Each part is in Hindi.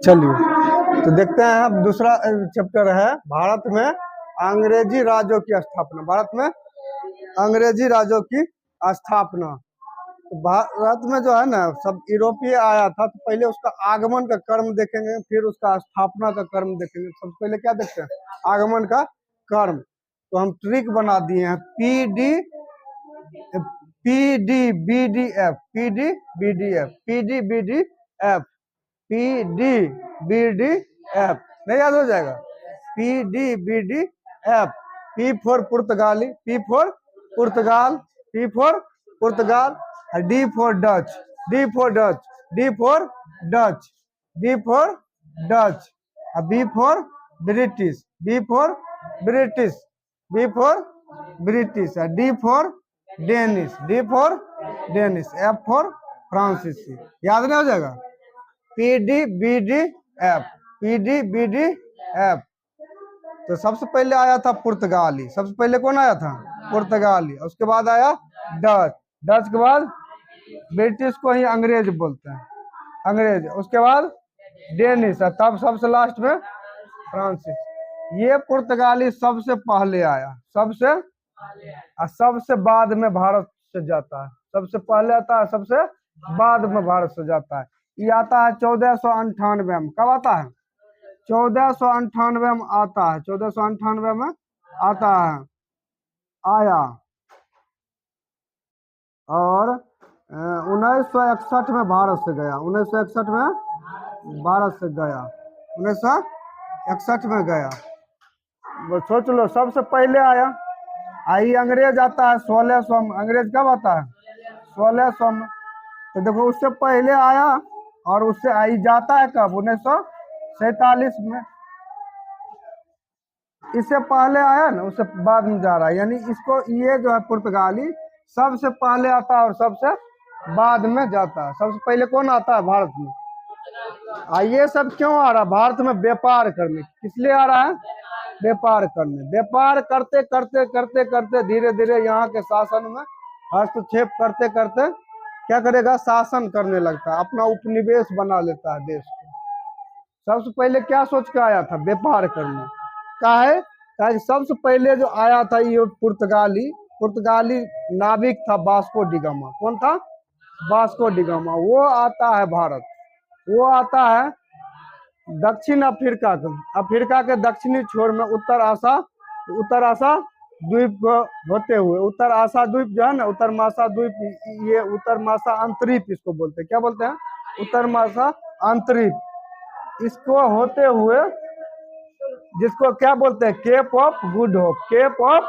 चलिए तो देखते हैं अब दूसरा चैप्टर है भारत में अंग्रेजी राज्यों की स्थापना। भारत में अंग्रेजी राज्यों की स्थापना। तो भारत में जो है ना सब यूरोपीय आया था, तो पहले उसका आगमन का क्रम देखेंगे, फिर उसका स्थापना का क्रम देखेंगे। सबसे पहले क्या देखते हैं? आगमन का क्रम। तो हम ट्रिक बना दिए हैं PD BDF नहीं याद हो जाएगा? PDBDF। P फॉर पुर्तगाली, P for Portugal, P for Portugal, D for Dutch, D for Dutch, D for Dutch, D for Dutch, B for British, B for British, B for British, D for Danish, D for Danish, F for फ्रांसीसी। याद नहीं हो जाएगा? PDBDF, PDBDF। तो सबसे पहले आया था पुर्तगाली। सबसे पहले कौन आया था? पुर्तगाली। उसके बाद आया डच, डच के बाद ब्रिटिश को ही अंग्रेज बोलते हैं, अंग्रेज। उसके बाद डेनिश, तब सबसे लास्ट में फ्रांसीसी। ये पुर्तगाली सबसे पहले आया, सबसे बाद में भारत से जाता है। सबसे पहले आता है, सबसे बाद में भारत से जाता है। ये आता है 1498 में। कब आता है? 1498 में आता है, 1498 में आता है, आया। और 1961 में भारत से गया, 1961 में भारत से गया, 1961 में गया। वो सोच लो, सबसे पहले आया। आई अंग्रेज आता है 1600 में। अंग्रेज कब आता है? 1600 में। तो देखो उससे पहले आया और उससे आई जाता है कब? 1947 में। इससे पहले आया ना, उससे बाद में जा रहा है। यानी इसको, ये जो है पुर्तगाली सबसे पहले आता है और सबसे बाद में जाता है। सबसे पहले कौन आता है भारत में? ये सब क्यों आ रहा है भारत में? व्यापार करने। किस लिए आ रहा है? व्यापार करने। व्यापार करते करते करते करते धीरे धीरे यहाँ के शासन में हस्तक्षेप करते करते क्या करेगा? शासन करने लगता है, अपना उपनिवेश बना लेता है देश को। सबसे पहले क्या सोच के आया था? व्यापार करने का है। सबसे पहले जो आया था ये पुर्तगाली नाविक था वास्को डी गामा। कौन था? Vasco D gamma. वो आता है भारत, वो आता है दक्षिण अफ्रीका के दक्षिणी छोर में उत्तर आशा द्वीप को होते हुए, उत्तर आशा द्वीप जो है ना, उत्तर मासा द्वीप, ये उत्तर मासा अंतरीप इसको बोलते हैं। क्या बोलते हैं? उत्तर मासा अंतरीप। इसको होते हुए, जिसको क्या बोलते हैं? Cape of Good Hope, Cape of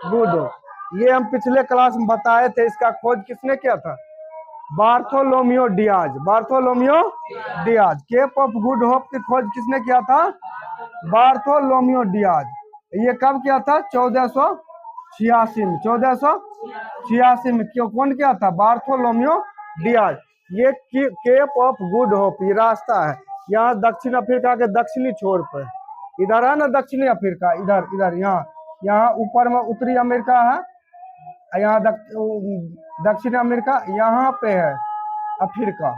Good Hope. ये हम पिछले क्लास में बताए थे। इसका खोज किसने किया था? Bartholomew Dias, Bartholomew Dias. Cape of Good Hope की खोज किसने किया था? Bartholomew Dias. ये कब किया था? 1486 में। 1486 में क्यों, कौन किया था? Bartholomew Dias. ये केप ऑफ गुड होप, ये रास्ता है यहाँ दक्षिण अफ्रीका के दक्षिणी छोर पर। इधर है ना दक्षिणी अफ्रीका, इधर इधर यहाँ ऊपर में उत्तरी अमेरिका है, यहाँ दक्षिण अमेरिका, यहाँ पे है अफ्रीका।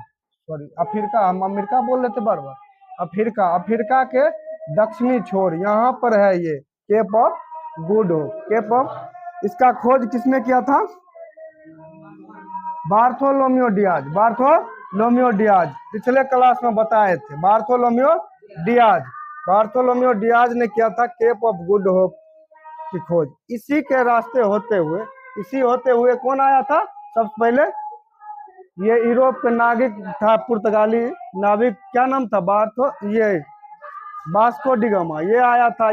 सॉरी, अफ्रीका, हम अमेरिका बोल रहे थे बार बार। अफ्रीका के दक्षिणी छोर यहाँ पर है ये Cape of Good Hope. Cape of, इसका खोज किसने किया था? Bartholomew Dias, Bartholomew Dias. पिछले क्लास में बताए थे बार्थोलोमियो डियाज। बार्थोलोमियो डियाज ने किया था केप ऑफ गुड होप की खोज। इसी के रास्ते होते हुए कौन आया था? सबसे पहले ये यूरोप का नाविक था, पुर्तगाली नाविक। क्या नाम था? Vasco D gamma. ये आया था,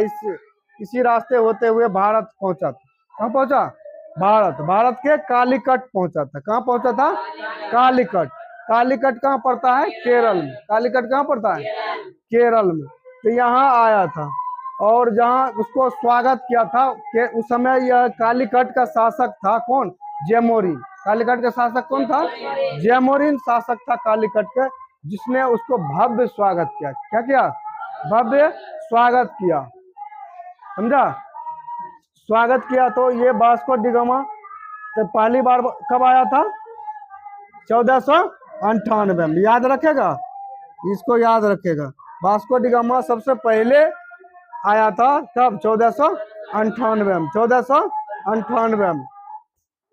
इसी रास्ते होते हुए भारत पहुंचा था। कहाँ पहुंचा? भारत के कालीकट पहुंचा था। कहाँ पहुंचा था? कालीकट। कालीकट कहाँ पड़ता है? केरल में। कालीकट कहाँ पड़ता है? केरल में। तो यहाँ आया था और जहाँ उसको स्वागत किया था कि उस समय यह कालीकट का शासक था कौन? जैमोरिन। कालीकट का शासक कौन था? जैमोरिन शासक था कालीकट के, जिसने उसको भव्य स्वागत किया। क्या किया? भव्य स्वागत किया, समझा? स्वागत किया। तो ये वास्को डी गामा तो पहली बार कब आया था? 1498 में। याद रखेगा इसको याद रखेगा। वास्को डी गामा सबसे पहले आया था कब? 1498 में, 1498 में।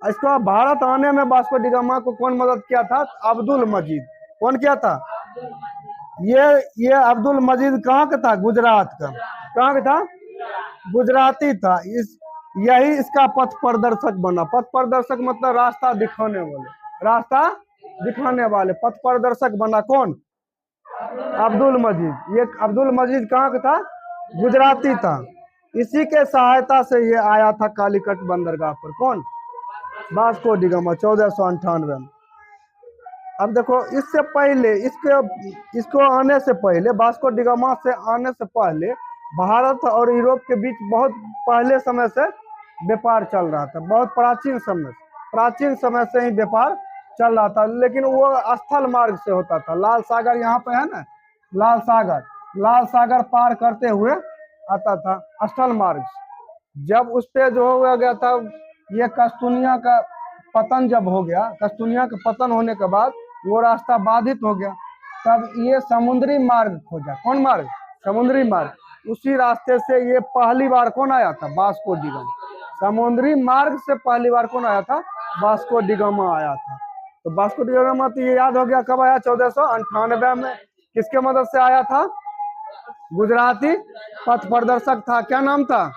इसको भारत आने में वास्को डी गामा को कौन मदद किया था? अब्दुल मजीद। कौन किया था? ये अब्दुल मजीद कहाँ का था? गुजरात का। कहाँ का था? गुजराती था। यही इसका पथ प्रदर्शक बना। पथ प्रदर्शक मतलब रास्ता दिखाने वाले, रास्ता दिखाने वाले पथ प्रदर्शक बना। कौन? अब्दुल मजीद। ये अब्दुल मजीद कहाँ का था? गुजराती था। इसी के सहायता से ये आया था कालीकट बंदरगाह पर। कौन? वास्को डी गामा, 1498 में। अब देखो, इससे पहले इसको आने से पहले, वास्को डी गामा से आने से पहले भारत और यूरोप के बीच बहुत पहले समय से व्यापार चल रहा था। बहुत प्राचीन समय से ही व्यापार चल रहा था, लेकिन वो स्थल मार्ग से होता था। लाल सागर यहाँ पे है ना, लाल सागर पार करते हुए आता था स्थल मार्ग से। जब उस पे जो हो गया था, ये कस्तूनिया का पतन जब हो गया, कस्तूनिया का पतन होने के बाद वो रास्ता बाधित हो गया, तब ये समुद्री मार्ग खोजा। कौन मार्ग? समुद्री मार्ग। उसी रास्ते से ये पहली बार कौन आया था? Vasco D gamma. समुद्री मार्ग से पहली बार कौन आया था? वास्को डी गामा आया था। तो वास्को डी गामा तो ये याद हो गया कब आया? 1498 में। किसके मदद से आया था? गुजराती पथ प्रदर्शक था। क्या नाम था?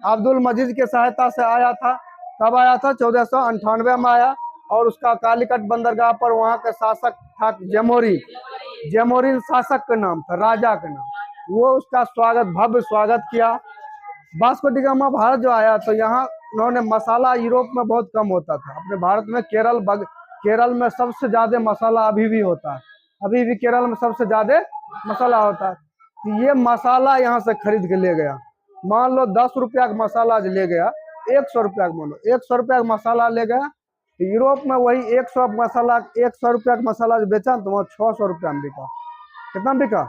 अब्दुल मजीद के सहायता से आया था। कब आया था? 1498 में आया। और उसका कालीकट बंदरगाह पर वहां का शासक था जेमोरिन शासक का नाम था, राजा का नाम। वो उसका भव्य स्वागत किया। वास्को डी गामा भारत जो आया तो यहाँ उन्होंने मसाला, यूरोप में बहुत कम होता था। अपने भारत में केरल में सबसे ज्यादा मसाला अभी भी होता है। अभी भी केरल में सबसे ज्यादा मसाला होता है। तो ये मसाला यहाँ से खरीद के ले गया। मान लो 10 रुपया का मसाला ले गया, 100 रुपया का, मान लो 100 रुपया का मसाला ले गया। तो यूरोप में वही 100 रुपया का मसाला जो बेचा तो वहाँ 600 रुपया में बिका। कितना बिका?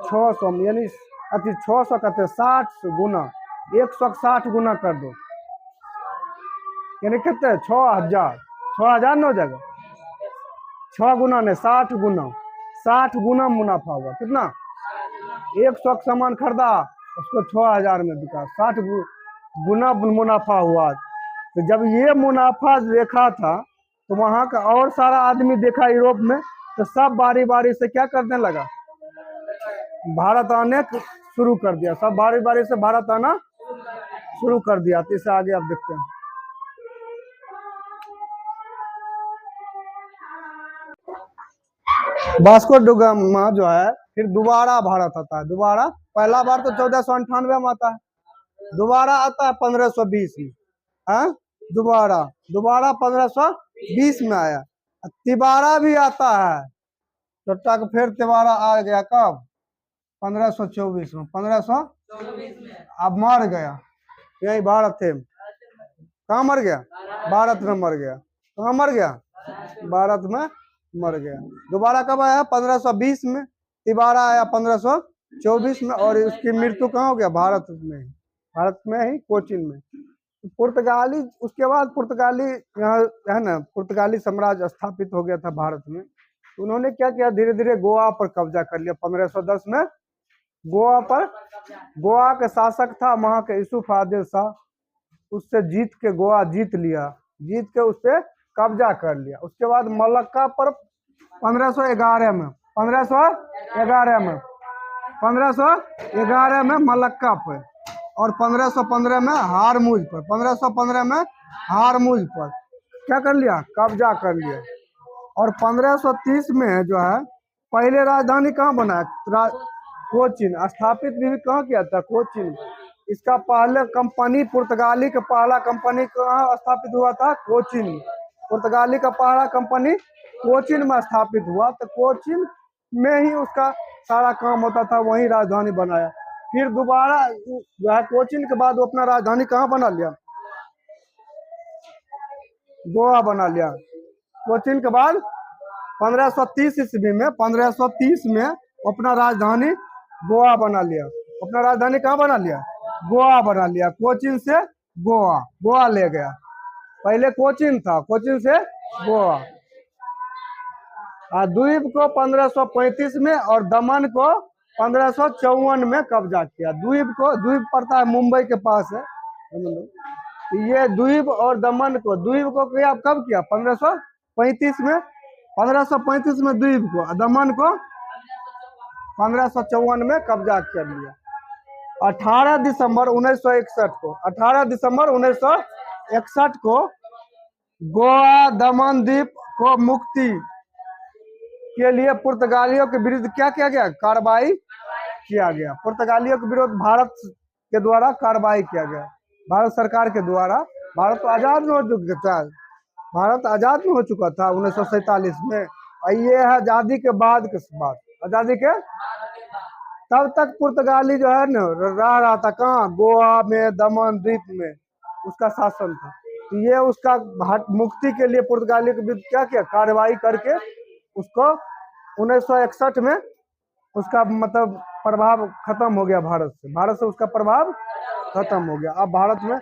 600 में। यानी 600 कहते 60 गुना, 160 गुना कर दो, यानी कितने? 6000 न हो जाएगा? 6 गुना नहीं, 60 गुना मुनाफा हुआ। कितना? 100 का सामान खरीदा, उसको 6000 में बिका, 60 गुना मुनाफा हुआ। तो जब ये मुनाफा देखा था तो वहां का और सारा आदमी देखा यूरोप में, तो सब बारी बारी से क्या करने लगा? भारत आने शुरू कर दिया। सब बारी बारी से भारत आना शुरू कर दिया। तो इससे आगे आप देखते हैं। वास्को डी गामा जो है फिर दोबारा भारत आता है। दोबारा, पहला बार तो 1498 में आता है, दोबारा आता है 1520 में। हाँ, दोबारा 1520 में आया। तिबारा भी आता है, तो तक फिर तिबारा आ गया कब? 1524 में। 1524 में अब मर गया। यही भारत थे। कहाँ मर गया? भारत में मर गया। कहाँ मर गया? भारत में मर गया। दोबारा कब आया? 1520 में। तिबारा आया 1524 में। और उसकी मृत्यु कहाँ हो गया? भारत में ही, कोचीन में। पुर्तगाली, उसके बाद पुर्तगाली यहाँ है ना, पुर्तगाली साम्राज्य स्थापित हो गया था भारत में। तो उन्होंने क्या किया? धीरे धीरे गोवा पर कब्जा कर लिया। 1510 में गोवा के शासक था वहां के यूसुफ आदिल शाह, उससे गोवा जीत लिया। जीत के उस पर कब्जा कर लिया। उसके बाद मलक्का पर 1511 में 1511 में मलक्का पर, और 1515 में हारमुज पर, 1515 में हारमुज पर क्या कर लिया? कब्जा कर लिया। और 1530 में जो है पहले राजधानी कहाँ बनाया? कोचीन स्थापित भी कहाँ किया था? कोचीन। इसका पहले कंपनी, पुर्तगाली का पहला कंपनी कहाँ स्थापित हुआ था? कोचीन। पुर्तगाली का पहला कंपनी कोचीन में स्थापित हुआ। तो कोचीन में ही उसका सारा काम होता था, वहीं राजधानी बनाया। फिर दोबारा जो है कोचीन के बाद वो अपना राजधानी कहाँ बना लिया? गोवा बना लिया। कोचीन के बाद 1530 ईस्वी में, 1530 में अपना राजधानी गोवा बना लिया। अपना राजधानी कहाँ बना लिया? गोवा बना लिया। कोचीन से गोवा ले गया। पहले कोचीन था, कोचीन से गोवा। द्वीप को 1535 में और दमन को 1554 में कब्जा किया। द्वीप पड़ता है मुंबई के पास है, ये द्वीप और दमन को, द्वीप को किया कब किया? 1535 में, 1535 में द्वीप को, दमन को 1554 में कब्जा कर लिया। 18 दिसंबर 1961 को, 18 दिसंबर 1961 को गोवा दमन द्वीप को मुक्ति के लिए पुर्तगालियों के विरुद्ध क्या किया गया? कार्रवाई किया गया। पुर्तगालियों के विरुद्ध भारत के द्वारा कार्रवाई किया गया, भारत सरकार के द्वारा। भारत तो आजाद हो चुका था, भारत आजाद हो चुका था 1947 में। ये है आजादी के बाद की बात, आजादी के तब तक पुर्तगाली जो है ना रहा था कहाँ? गोवा में, दमन द्वीप में उसका शासन था। तो ये उसका मुक्ति के लिए पुर्तगाली के विरुद्ध क्या किया? कार्रवाई करके उसको 1961 में उसका मतलब प्रभाव खत्म हो गया भारत से, भारत से उसका प्रभाव खत्म हो गया। अब भारत में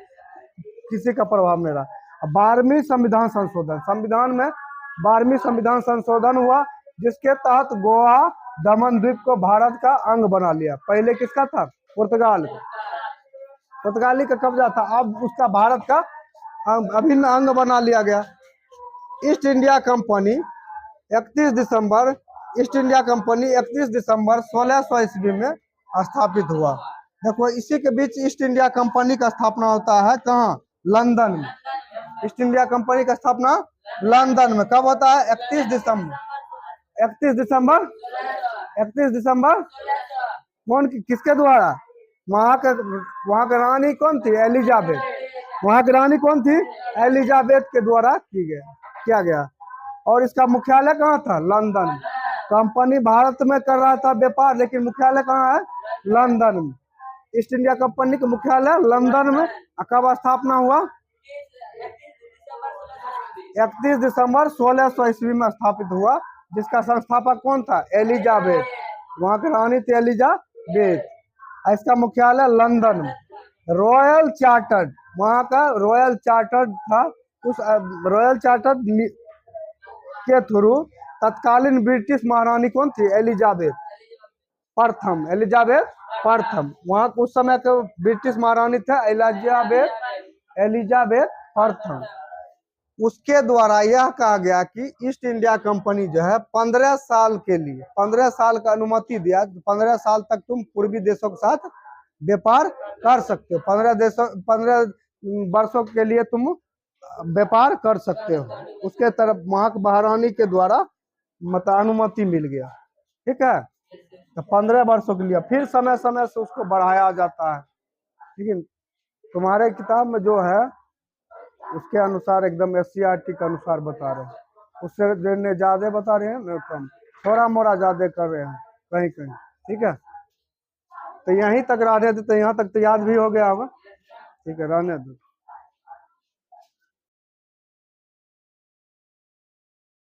किसी का प्रभाव नहीं रहा। 12वीं संविधान संशोधन, संविधान में 12वीं संविधान संशोधन हुआ, जिसके तहत गोवा दमन द्वीप को भारत का अंग बना लिया। पहले किसका था? पुर्तगाल का, पुर्तगाली का कब्जा था, अब उसका भारत का अभिन्न अंग बना लिया गया। ईस्ट इंडिया कंपनी 31 दिसंबर ईस्ट इंडिया कंपनी 31 दिसंबर 1600 ईस्वी में स्थापित हुआ। देखो इसी के बीच ईस्ट इंडिया कंपनी का स्थापना होता है कहाँ? लंदन में। ईस्ट इंडिया कंपनी का स्थापना लंदन में कब होता है? 31 दिसंबर 31 दिसंबर 31 दिसंबर कौन किसके द्वारा? वहाँ के रानी कौन थी? एलिजाबेथ। वहाँ की रानी कौन थी? एलिजाबेथ के द्वारा किया गया। और इसका मुख्यालय कहाँ था? लंदन। कंपनी भारत में कर रहा था व्यापार, लेकिन मुख्यालय कहाँ है? लंदन में। ईस्ट इंडिया कंपनी का मुख्यालय लंदन में। कब स्थापना हुआ? 31 दिसंबर 1600 ईस्वी में स्थापित हुआ, जिसका संस्थापक कौन था? एलिजाबेथ। वहाँ की रानी थी एलिजाबेथ। इसका मुख्यालय लंदन में। रॉयल चार्टर्ड, वहाँ का रॉयल चार्टर्ड था। उस रॉयल चार्टर्ड के थ्रू तत्कालीन ब्रिटिश महारानी कौन थी? एलिजाबेथ प्रथम, एलिजाबेथ प्रथम। वहाँ उस समय के ब्रिटिश महारानी थे एलिजाबेथ प्रथम। उसके द्वारा यह कहा गया कि ईस्ट इंडिया कंपनी जो है 15 साल के लिए, 15 साल का अनुमति दिया, 15 साल तक तुम पूर्वी देशों के साथ व्यापार कर सकते हो। 15 वर्षों के लिए तुम व्यापार कर सकते हो। उसके तरफ वहाँ के महारानी के द्वारा मतलब अनुमति मिल गया, ठीक है। तो 15 वर्षों के लिए फिर समय समय से उसको बढ़ाया जाता है। लेकिन तुम्हारे किताब में जो है उसके अनुसार एकदम SCERT के अनुसार बता रहे हैं, उससे जितने ज्यादा बता रहे हैं कम, थोड़ा मोड़ा ज्यादा कर रहे हैं कहीं कहीं, ठीक है। तो यहीं तक रहने दो, तो यहाँ तक तो याद भी हो गया होगा, ठीक है, रहने दो।